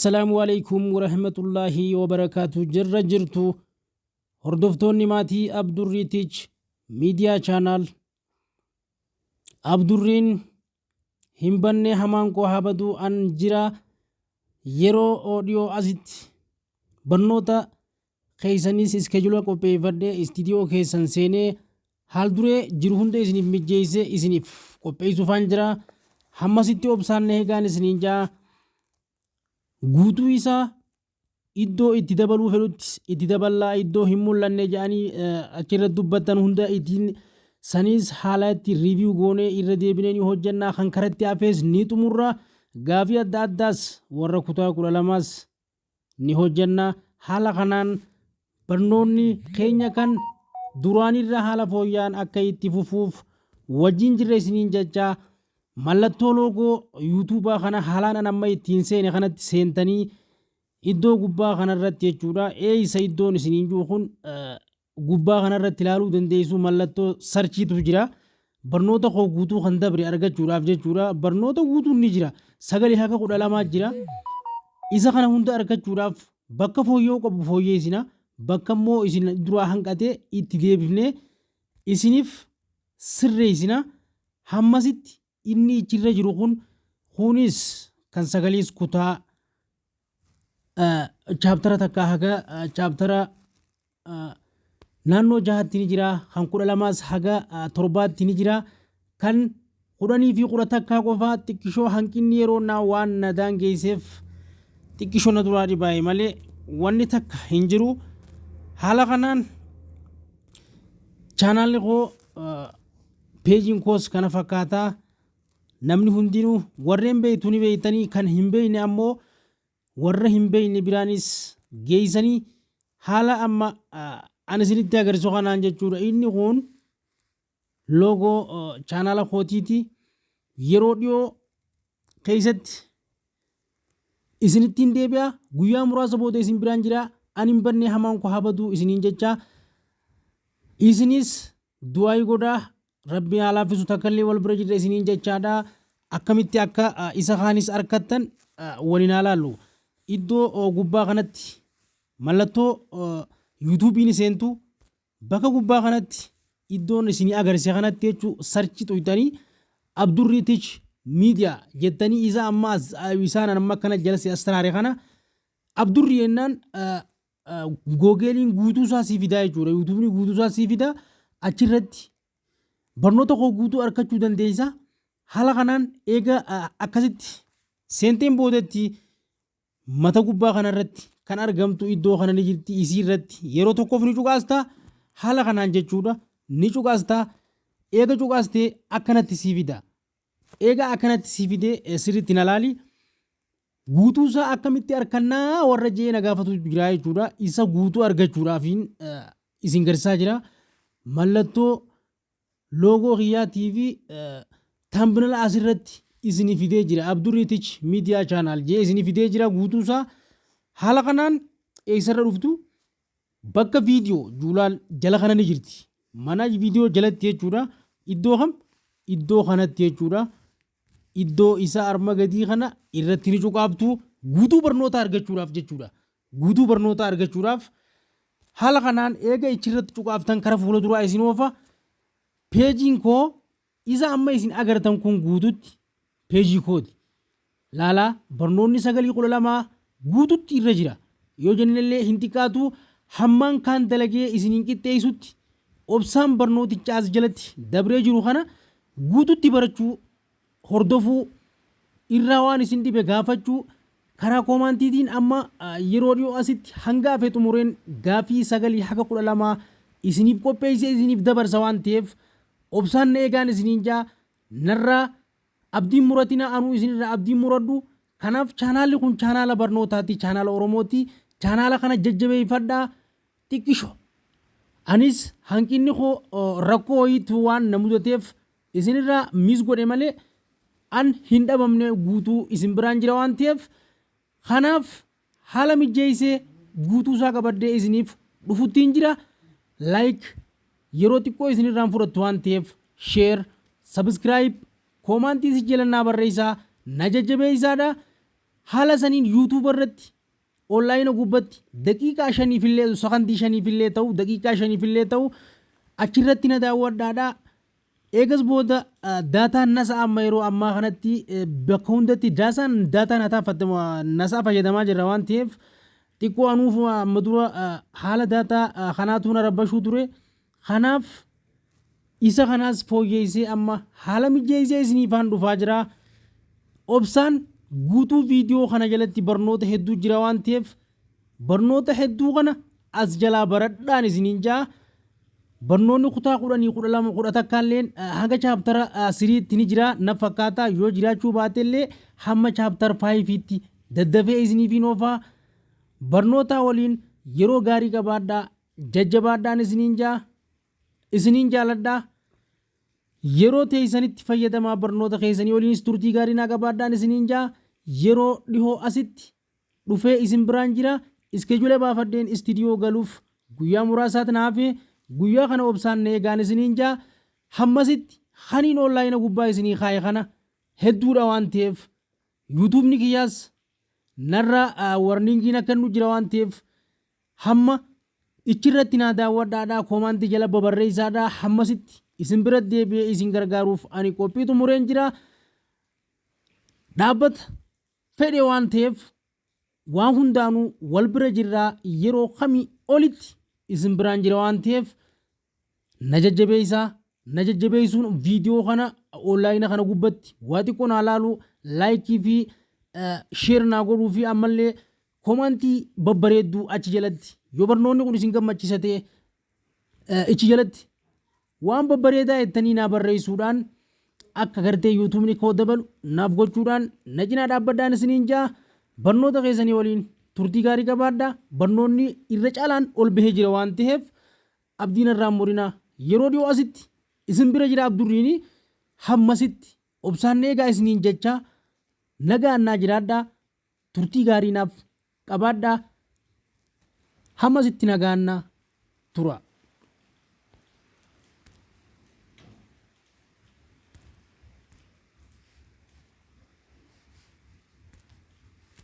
السلام عليكم ورحمة الله وبركاته. جرتو هردفتوني ماتي أبدوريتيج ميديا channel أبدورين همبني همانكو هابدو أنجرا يرو أوديو أزيت برنوتا خيسانيس اسكجولو کو پیفرده استودیو خيسان سيني حال دوره جرهنده اسنیف مجيسه اسنیف کو پیسو فانجرا هماسيتي اوبسان نهگان اسنینجا guutuu isaa iddoo itti dabaluu fedhutti itti daballaa iddoo hin mul'anne jedhanii achirratti dubbatan hunda ittiin saniis haala itti riiviyuu goonee irra deebinee ni hojjannaa kan karatti hafees ni xumurra gaafii adda addaas warra kutaa 12 ni hojjannaa haala kanaan barnoonni keenya kan duraanirra haala fooyyaan akka itti fufuuf wajjin jirre isiniin jechaa mallattoo loogoo yuutuubaa kana haalaan amma ittiin seene kanatti seentanii iddoo gubbaa kanarratti jechuudha. Eeysa iddoon isiniin jiru kun gubbaa kanarratti ilaaluu dandeessu mallattoo sarchiitu jira. Barnoota koo guutuu kan dabre argachuudhaaf jechuudha. Barnoota guutuun ni jira. Sagalee haka 12 jira. Isa kana hunda argachuudhaaf bakka fooyyoo qabu fooyyeessina. Bakka immoo isin duraa hanqatee itti deebifnee isiniif sirreessina. Hammasitti inni ichirra jiru kunis kan sagaliis kutaa chaaptara takka haga chaaptara naannoo 6tti ni jira kan 12 haga 7tti ni jira kan 10 fi 10 takka qofa xiqqishoo hanqinni yeroo naa waan nadaan geesseef xiqqishoo na duraa dhibaa'e malee wanni takka hin jiru haala kanaan chaanaalli koo peejiin koos kana fakkaataa namni hundinuu warreen beeytu ni beeytanii kan hin beeyne ammoo warra hin beeyne biraanis geeysanii haala amma ani isinitti agarsiisu kanaan jechuudha. Inni kun loogoo chaanaala kootiiti. Yeroo dhiyoo keessatti isinittiin deebi'a guyyaa muraasa booda isin biraan jira. Ani hin banne hamaan ko habadu isiniin jecha isinis du'aayi godhaa rabbi haalaafisu takkallee wal bira jirre isiniin jechaadha. Akkamitti akka isa kaanis arkattan waliin ilaallu. Iddoo gubbaa kanatti mallattoo yuutuubiin seentu bakka gubbaa kanatti iddoon isinii agarsiisa kanatti jechuu sarchi tuytanii Abdurriitich miidiyaa jettanii isa amma isaan amma kana jalsi astaraare kana Abdurri yennaan googeeliin guutuu isaa sii fidaa jechuudha. Yuutuubiin guutuu isaa sii fidaa achirratti barnoota koo guutuu arkachuu dandeessa. Haala kanaan eega akkasitti seenteen boodatti mata gubbaa kanarratti kan argamtu iddoo kana ni jirti isii irratti yeroo tokkoof ni cuqaastaa haala kanaan jechuudha ni cuqaastaa eega cuqaastee akkanatti sii fida eega akkanatti sii fidee sirriitti na laali guutuu isaa akkamitti arkannaa warra jee na gaafatu jira jechuudha isa guutuu argachuudhaafiin isin garsiisaa jira mallattoo loogoo kiyyaa TV tambinala asirratti isini fidee jira Abdurriitich miidiyaa chaanaal jee isini fidee jira guutuusaa haala kanaan eessarra dhuftu bakka viidiyoo juulaal jala kana ni jirti mana viidiyoo jalatti jechuudha iddoo kanatti jechuudha iddoo isa arma gadii kana irratti ni cuqaabtu guutuu barnoota argachuudhaaf jechuudha guutuu barnoota argachuudhaaf haala kanaan eega ichirratti cuqaaftan kara fuula duraa isin oofa peejiin koo isa amma isin agartan kun guututti peejii kooti laalaa barnoonni 912 guututti irra jira yoo jennellee hin xiqqaatu hammaan kaan dalagee isiniin qixxeessutti obsaan barnooticha as jalatti dabree jiru kana guututti barachuu hordofuu irraa waan isin dhibe gaafachuu karaa koomaantiitiin amma yeroo dhiyoo asitti hanga hafee xumureen gaafii 9 haga 12 isiniif qopheessee isiniif dabarsa waan ta'eef obsaan na eegaan isiniin jaa narraa abdiin muratina anuu isinirraa abdiin muradhu kanaaf chaanaalli kun chaanaala barnootaati chaanaala oromooti chaanaala kana jajjabeeffadhaa xiqqisho anis hanqinni koo rakkoo wayiitu waan na mudateef isinirraa mis godhe malee an hin dhabamne guutuu isin biraan jira waan ta'eef kanaaf haala mijeessee guutuu isaa qabadhee isiniif dhufuttiin jira like yeroo xiqqoo isinirraan fudhattu waan ta'eef share subscribe koomaantii si jalannaa barreessaa na jajjabeessaadha haala saniin yuutuuba irratti onlaayina gubbatti daqiiqaa 5 fillee sakandii 5 fillee ta'u daqiiqaa 5 fillee ta'u achirratti na daawwadhaadha. Eegas booda daataan nasa amma yeroo ammaa kanatti bakka hundatti daataan nasaa fayyadamaa jirra waan ta'eef xiqqoo anuuf amma dura haala daataa kanaatu na rabbashuu ture. Kanaaf isa kanaas fooyyeessee amma haala mijeessee isiniifaan dhufaa jira. Obsaan guutuu viidiyoo kana jalatti barnoota hedduu jira waan ta'eef barnoota hedduu kana as jalaa baradhaan isiniin jaa. Barnoonni kutaa 10 12 11 hanga chaaptara 3 ni jira na fakkaata yoo jiraachuu baate illee hamma chaaptara 5 tti daddafee isiniifin oofaa. Barnoota waliin yeroo gaarii qabaadhaa jajjabaadhaan isiniin jaaladhaa. Yeroo teessanitti fayyadamaa barnoota keessanii waliinis turtii gaarii naa qabaadhaan isiniin jaa. Yeroo dhihoo asitti dhufee isin biraan jira iskejuulee baafadheen istiidiyoo galuuf guyyaa muraasaatti naaf guyyaa kana obsaan eegaan isiniin jaa. Hammasitti haniin onlaayina gubbaa isinii kaaye kana hedduudha waan ta'eef yuutuubni kiyyaas narra warningiin akka nu jira waan ta'eef hamma ichirratti naa daawwadhaadhaa koomaantii jala babarreessaadhaa. Hammasitti isin bira deebi'ee isin gargaaruuf ani qophii xumureen jira. Dhaabbata fedhe waan ta'eef waan hundaanuu wal bira jirraa yeroo kamii olitti isin biraan jira waan ta'eef na jajjabeessuun viidiyoo kana onlaayina kana gubbatti waa xiqqoo naa laalu laayikii fi sheer naa godhuu fi ammallee koomaantii babbareedduu achi jalatti yoo barnoonni kun isin gammachiisa ta'e ichi jalatti waan babbareedaa jettanii naa barreessuudhaan akka gartee yuutuubni koo dabalu naaf gochuudhaan na cinaa dhaabbadhaan isiniin jaa. Barnoota keessanii waliin turtii gaarii qabaadhaa. Barnoonni irra caalaan ol bahee jira waan ta'eef abdiin irraa murinaa. Yeroo dhiyoo asitti isin bira jira abdurriini hammasitti obsaan eegaa isiniin jechaa nagaannaa jiraadhaa. Turtii gaarii naaf qabaadhaa. Hammasitti nagaannaa tura.